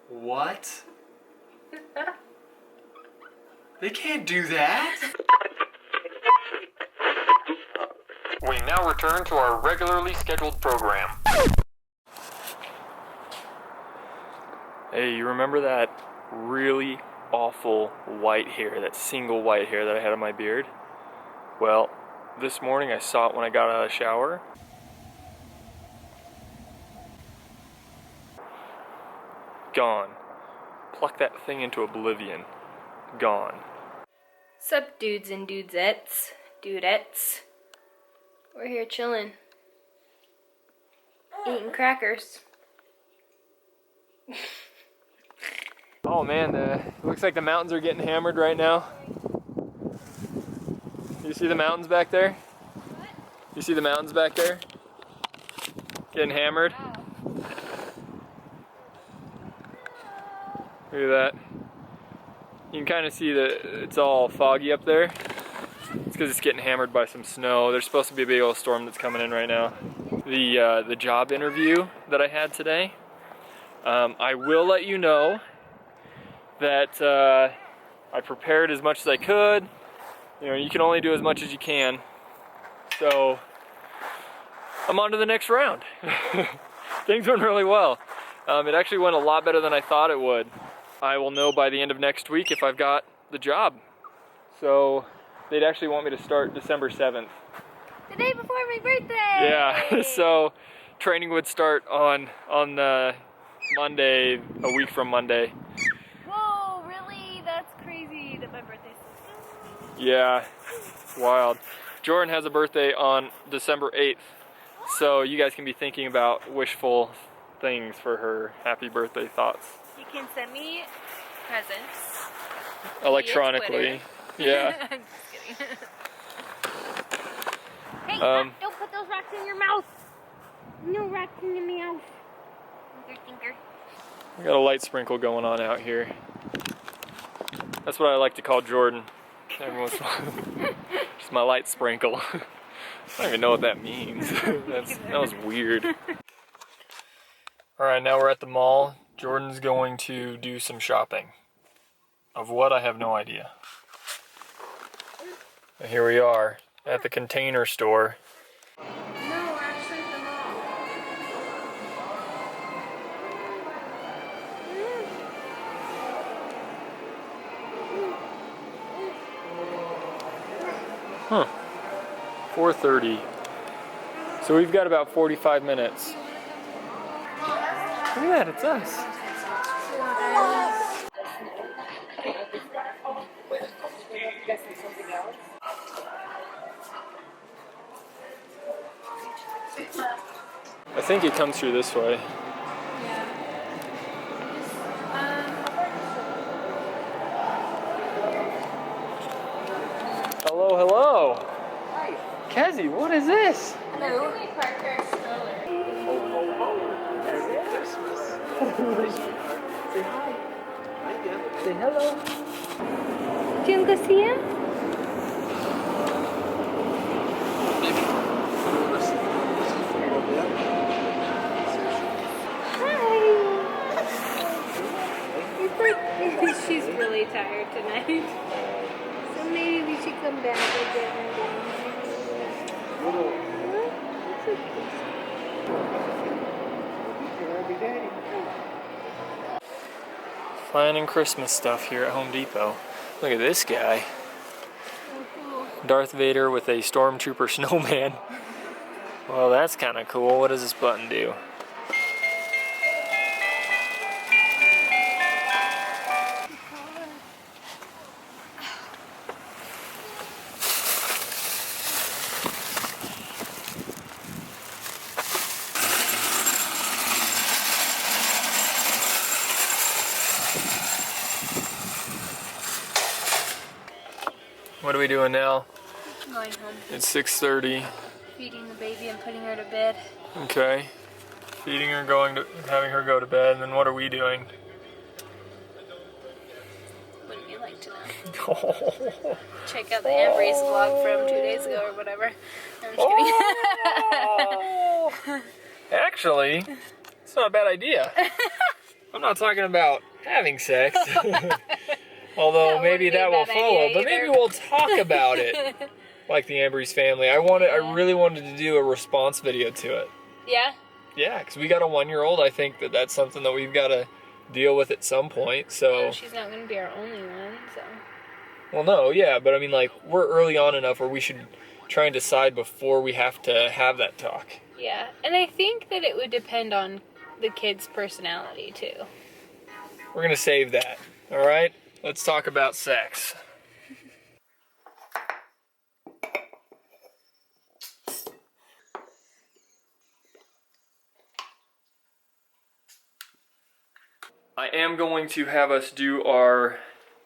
What? They can't do that! We now return to our regularly scheduled program. Hey, you remember that really awful white hair, that single white hair that I had on my beard? Well, this morning I saw it when I got out of the shower. Gone. Pluck that thing into oblivion. Gone. Sup, dudes and dudettes. Dudettes. We're here chilling. Eating crackers. Oh man, it looks like the mountains are getting hammered right now. You see the mountains back there? What? You see the mountains back there? Getting hammered? Wow. Look at that. You can kind of see that it's all foggy up there. It's because it's getting hammered by some snow. There's supposed to be a big old storm that's coming in right now. The job interview that I had today, I will let you know that I prepared as much as I could. You know, you can only do as much as you can. So I'm on to the next round. Things went really well. It actually went a lot better than I thought it would. I will know by the end of next week if I've got the job. So they'd actually want me to start December 7th. The day before my birthday! Yeah, so training would start on Monday, a week from Monday. Whoa, really? That's crazy that my birthday's so soon. Yeah, it's wild. Jordan has a birthday on December 8th, so you guys can be thinking about wishful things for her happy birthday thoughts. You can send me presents. Electronically. Yeah. I'm just kidding. Hey, don't put those rocks in your mouth. No rocks in your mouth. Tinker. We got a light sprinkle going on out here. That's what I like to call Jordan. Everyone's just my light sprinkle. I don't even know what that means. That was weird. Alright, now we're at the mall. Jordan's going to do some shopping. Of what, I have no idea. And here we are at the Container Store. No, we're actually at the mall. Huh. 4:30. So we've got about 45 minutes. Look at that, it's us. I think it comes through this way. Hello, hello. Hi. Kezzy, what is this? Hello. Merry Christmas. Say hi. Hi, Deb. Say hello. Do you want to go see him? Hi. She's really tired tonight. So maybe we should come back again. It's okay. Every day. Finding Christmas stuff here at Home Depot. Look at this guy. Darth Vader with a Stormtrooper snowman. Well, that's kind of cool. What does this button do? What are we doing now? Going home. It's 6:30. Feeding the baby and putting her to bed. Okay. Feeding her, having her go to bed, and then what are we doing? Wouldn't you like to know? Check out the Amber's vlog from 2 days ago or whatever. I'm just kidding. Actually, it's not a bad idea. I'm not talking about having sex. Although That maybe wouldn't be a that will bad follow. idea But maybe either. we'll talk about it. Like the Ambrose family. I really wanted to do a response video to it. Yeah? Yeah, because we got a 1-year-old. I think that that's something that we've got to deal with at some point. So. Well, she's not going to be our only one, so. Well, no, yeah, but I mean, like, we're early on enough where we should try and decide before we have to have that talk. Yeah, and I think that it would depend on the kid's personality, too. We're going to save that, all right? Let's talk about sex. I am going to have us do our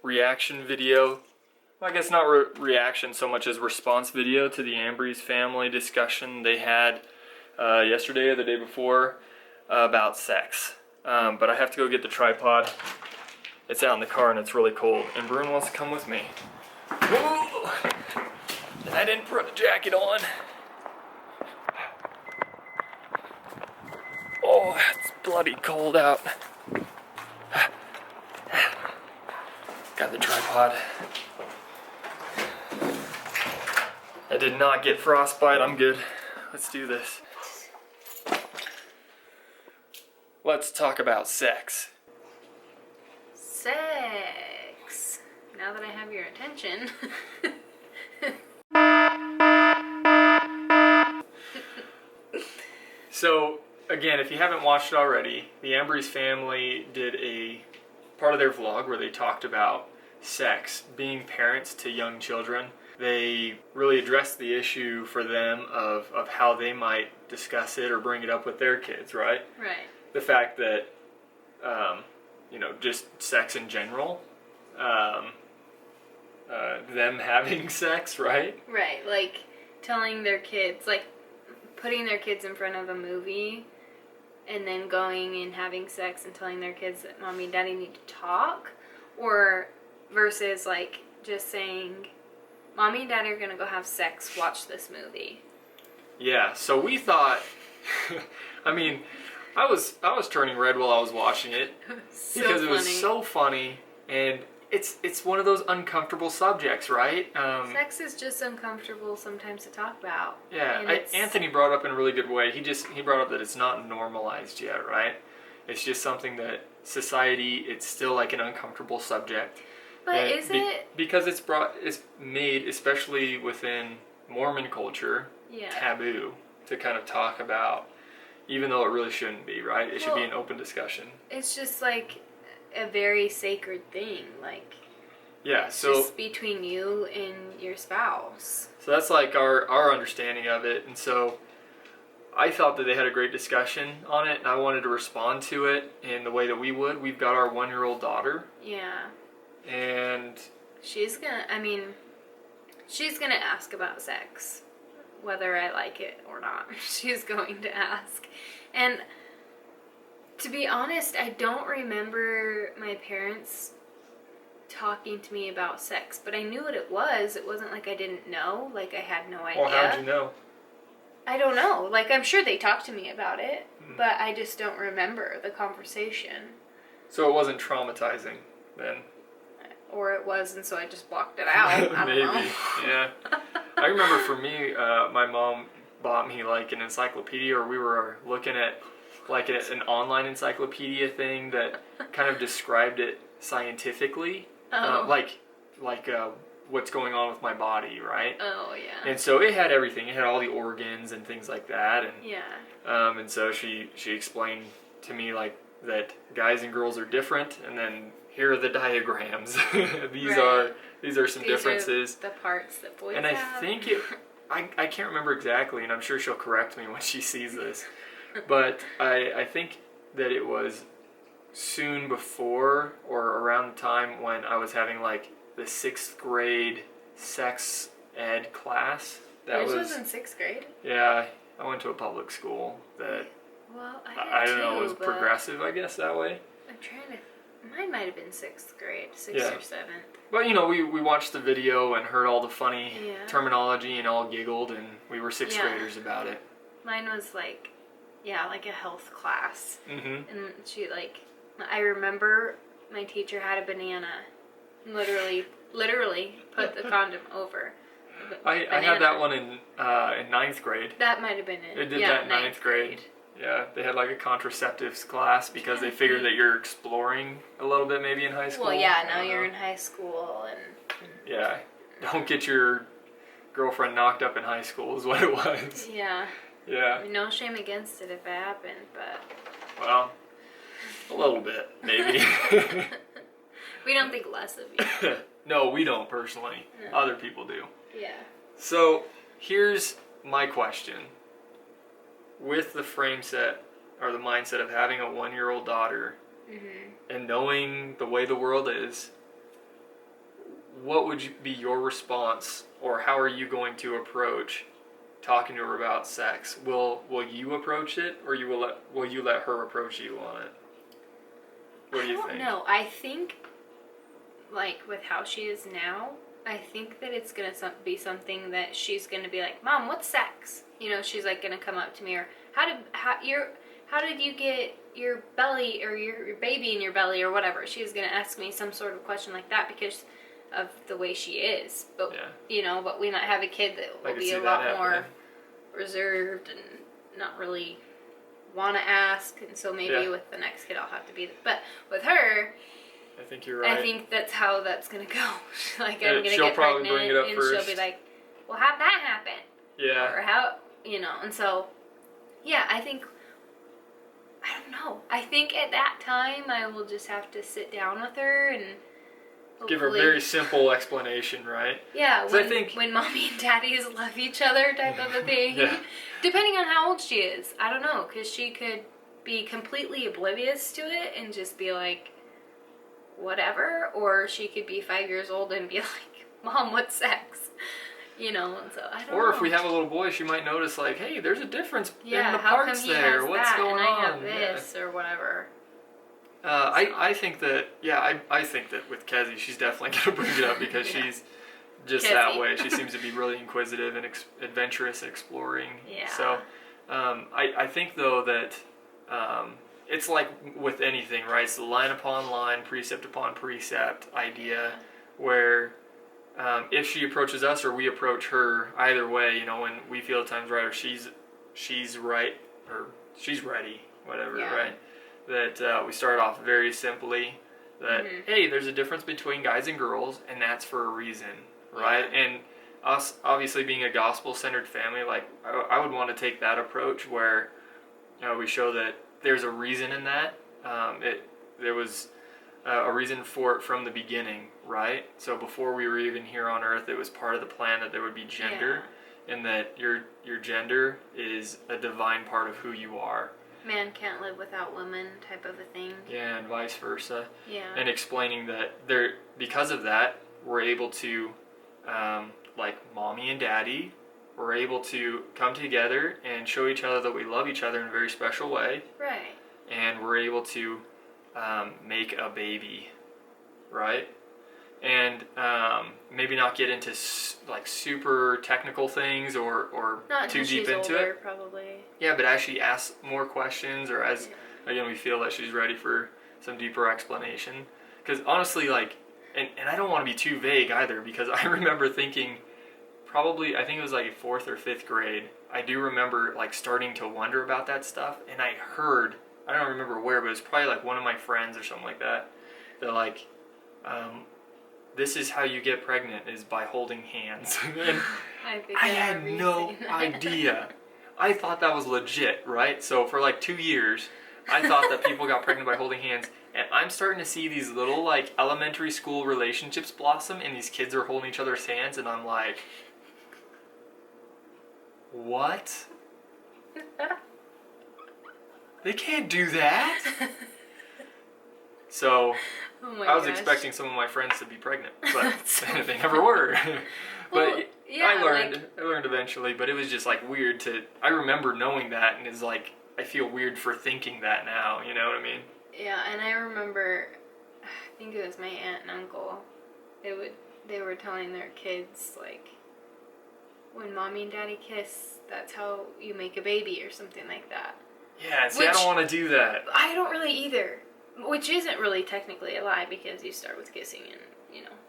reaction video. Well, I guess not reaction so much as response video to the Ambrose family discussion they had yesterday or the day before about sex. But I have to go get the tripod. It's out in the car and it's really cold. And Bruin wants to come with me. Ooh! And I didn't put a jacket on. Oh, it's bloody cold out. Got the tripod. I did not get frostbite. I'm good. Let's do this. Let's talk about sex. Sex. Now that I have your attention. So, again, if you haven't watched it already, the Ambrose family did a part of their vlog where they talked about sex, being parents to young children. They really addressed the issue for them of how they might discuss it or bring it up with their kids, right? Right. The fact that, just sex in general, them having sex, right? Right, like telling their kids, like putting their kids in front of a movie and then going and having sex and telling their kids that mommy and daddy need to talk, or versus like just saying mommy and daddy are gonna go have sex, watch this movie. Yeah, so we thought, I mean, I was turning red while I was watching it So because funny. it was so funny, and it's one of those uncomfortable subjects, right? Sex is just uncomfortable sometimes to talk about. Yeah, And Anthony brought up in a really good way. He brought up that it's not normalized yet, right? It's just something that society, it's still like an uncomfortable subject. But And is it? because it's made, especially within Mormon culture, Yeah. taboo to kind of talk about, even though it really shouldn't be, right? It should be an open discussion. It's just like a very sacred thing, like Yeah, so just between you and your spouse. so that's like our understanding of it, and so I thought that they had a great discussion on it, and I wanted to respond to it in the way that we would. We've got our 1-year-old daughter, Yeah. and She's gonna ask about sex, whether I like it or not. She's going to ask. And to be honest, I don't remember my parents talking to me about sex, but I knew what it was. It wasn't like I didn't know, like I had no idea. well, how'd you know? I don't know. Like, I'm sure they talked to me about it, but I just don't remember the conversation. So it wasn't traumatizing then? Or it was, and so I just blocked it out. I don't Maybe, know. yeah. I remember for me, my mom bought me like an encyclopedia, or we were looking at like an online encyclopedia thing that kind of described it scientifically, like what's going on with my body, right? Oh, yeah. And so it had everything. It had all the organs and things like that, and Yeah. and so she explained to me like that guys and girls are different, and then here are the diagrams. These Right. are some These differences. are the parts that boys And I have. think I can't remember exactly, and I'm sure she'll correct me when she sees this, but I think that it was soon before or around the time when I was having like the 6th grade sex ed class. Yours was in 6th grade? Yeah, I went to a public school that Well, I don't know, it was but progressive, I guess, that way. I'm trying to... Mine might have been 6th grade, 6th Yeah. or 7th. But, we watched the video and heard all the funny Yeah. terminology and all giggled, and we were 6th Yeah. graders about it. Mine was like, like a health class. Mm-hmm. And she I remember my teacher had a banana. Literally put the condom over. I had that one in 9th grade. That might have been it. They did that in 9th grade. Yeah, they had like a contraceptives class because they figured that you're exploring a little bit maybe in high school. Well, yeah, now you're in high school and... Yeah, don't get your girlfriend knocked up in high school is what it was. Yeah. Yeah. I mean, no shame against it if it happened, but... Well, a little bit, maybe. We don't think less of you. No, we don't personally. No. Other people do. Yeah. So, here's my question. With the frame set, or the mindset of having a 1-year-old daughter, and knowing the way the world is, what would be your response, or how are you going to approach talking to her about sex? Will you approach it, or will you let her approach you on it? What do you think? No, I think, like, with how she is now, I think that it's going to be something that she's going to be like, Mom, what's sex? You know, she's like going to come up to me, or how did you get your belly, or your baby in your belly, or whatever. She's going to ask me some sort of question like that because of the way she is. But, you know, but we might have a kid that will be a lot more reserved and not really want to ask, and so maybe with the next kid I'll have to be but with her, I think you're right. I think that's how that's gonna go. Like, I'm gonna get probably pregnant bring it up and first. she'll be like, well, how'd that happen? Yeah. Or how, you know. And so I think, I don't know, I think at that time I will just have to sit down with her and give her a very simple explanation, right? Yeah, when mommy and daddies love each other type of a thing. Depending on how old she is. I don't know, because she could be completely oblivious to it and just be like, whatever. Or she could be 5 years old and be like, Mom, what's sex? You know, and so I don't know. Or if we have a little boy, she might notice like, hey, there's a difference in the parts there. What's going on? I have this or whatever. I think that, I think that with Kezzy, she's definitely going to bring it up because she's just that way. She seems to be really inquisitive and adventurous and exploring. Yeah. So I think, though, that it's like with anything, right? It's the line upon line, precept upon precept idea where if she approaches us or we approach her, either way, you know, when we feel the time's right or she's right or she's ready, whatever, right? That we start off very simply that, hey, there's a difference between guys and girls, and that's for a reason, right? And us, obviously, being a gospel-centered family, like, I would want to take that approach where we show that there's a reason in that. There was a reason for it from the beginning, right? So before we were even here on earth, it was part of the plan that there would be gender, and that your gender is a divine part of who you are. Man can't live without woman type of a thing. Yeah, and vice versa. Yeah. And explaining that because of that, we're able to, like mommy and daddy, we're able to come together and show each other that we love each other in a very special way. Right. And we're able to make a baby, right? And maybe not get into like super technical things or not too deep into older, it. Probably. Yeah, but as she asks more questions, or as again we feel that she's ready for some deeper explanation. Because honestly, like, and I don't want to be too vague either, because I remember thinking, probably I think it was like 4th or 5th grade. I do remember like starting to wonder about that stuff, and I heard, I don't remember where, but it was probably like one of my friends or something like that. That like, this is how you get pregnant, is by holding hands. And I had no idea. I thought that was legit, right? So for like 2 years, I thought that people got pregnant by holding hands, and I'm starting to see these little like elementary school relationships blossom, and these kids are holding each other's hands, and I'm like, what? They can't do that? So I was expecting some of my friends to be pregnant, but they never were. But I learned eventually, but it was just like weird I remember knowing that, and it's like, I feel weird for thinking that now, you know what I mean? Yeah, and I remember, I think it was my aunt and uncle, they were telling their kids, like, when mommy and daddy kiss, that's how you make a baby or something like that. Yeah, see, I don't want to do that. I don't really either. Which isn't really technically a lie because you start with kissing and,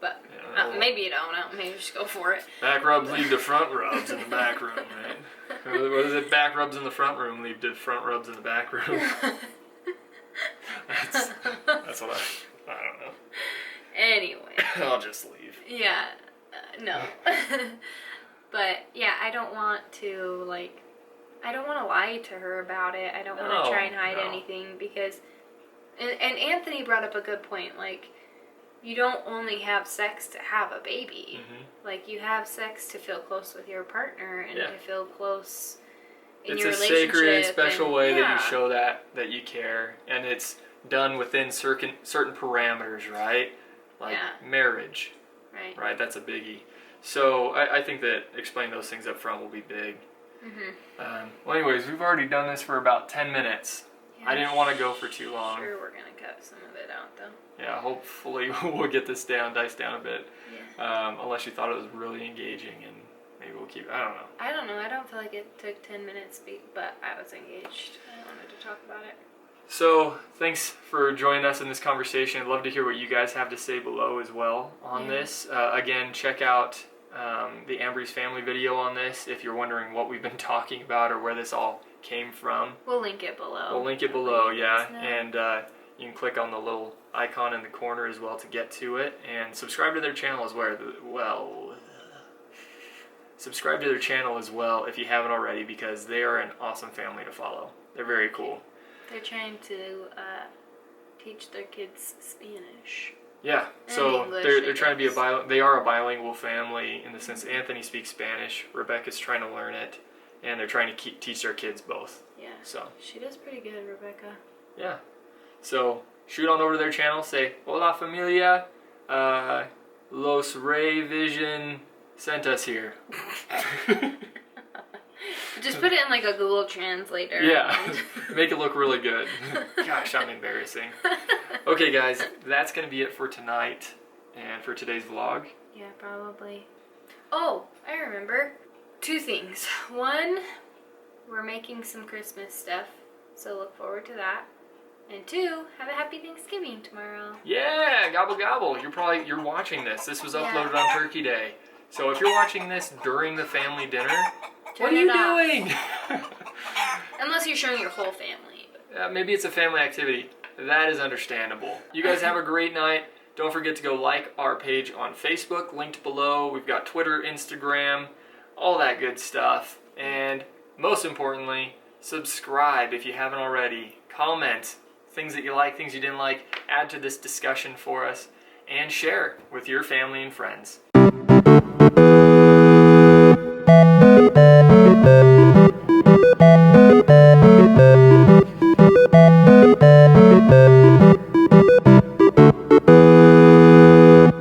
but Yeah, maybe you don't. Maybe just go for it. Back rubs lead to front rubs in the back room, right? What is it? Back rubs in the front room lead to front rubs in the back room. That's what I don't know. Anyway. I'll just leave. Yeah, no. But yeah, I don't want to lie to her about it. I don't want to try and hide anything because, and Anthony brought up a good point. Like, you don't only have sex to have a baby. Mm-hmm. Like, you have sex to feel close with your partner and to feel close in your relationship. It's a sacred, special way that you show that you care, and it's done within certain parameters, right? Like marriage, right? That's a biggie. So I think that explaining those things up front will be big. Mm-hmm. Well, anyways, we've already done this for about 10 minutes. Yeah, I didn't want to go for too long. Sure, we're gonna cut some of it out though. Yeah, hopefully we'll get this diced down a bit. Yeah. Unless you thought it was really engaging, and maybe we'll keep. I don't know. I don't feel like it took 10 minutes, but I was engaged. I wanted to talk about it. So, thanks for joining us in this conversation. I'd love to hear what you guys have to say below as well on this. Again, check out the Ambry's family video on this if you're wondering what we've been talking about or where this all came from. We'll link it below. Yeah. And you can click on the little icon in the corner as well to get to it. And subscribe to their channel as well. Subscribe to their channel as well if you haven't already, because they are an awesome family to follow. They're very cool. They're trying to teach their kids Spanish. Yeah, so they're trying to be they are a bilingual family in the sense Anthony speaks Spanish, Rebecca's trying to learn it, and they're trying to teach their kids both. Yeah. So she does pretty good, Rebecca. Yeah. So shoot on over to their channel, say "Hola familia, Los Reay Vision sent us here." Just put it in like a Google Translator. Yeah, make it look really good. Gosh, I'm embarrassing. Okay, guys, that's going to be it for tonight and for today's vlog. Yeah, probably. Oh, I remember. 2 things. 1, we're making some Christmas stuff, so look forward to that. And 2, have a happy Thanksgiving tomorrow. Yeah, gobble gobble. You're watching this. This was uploaded on Turkey Day. So if you're watching this during the family dinner, what are you doing? Unless you're showing your whole family. Maybe it's a family activity. That is understandable. You guys have a great night. Don't forget to go like our page on Facebook, linked below. We've got Twitter, Instagram, all that good stuff. And most importantly, subscribe if you haven't already. Comment things that you like, things you didn't like. Add to this discussion for us. And share with your family and friends.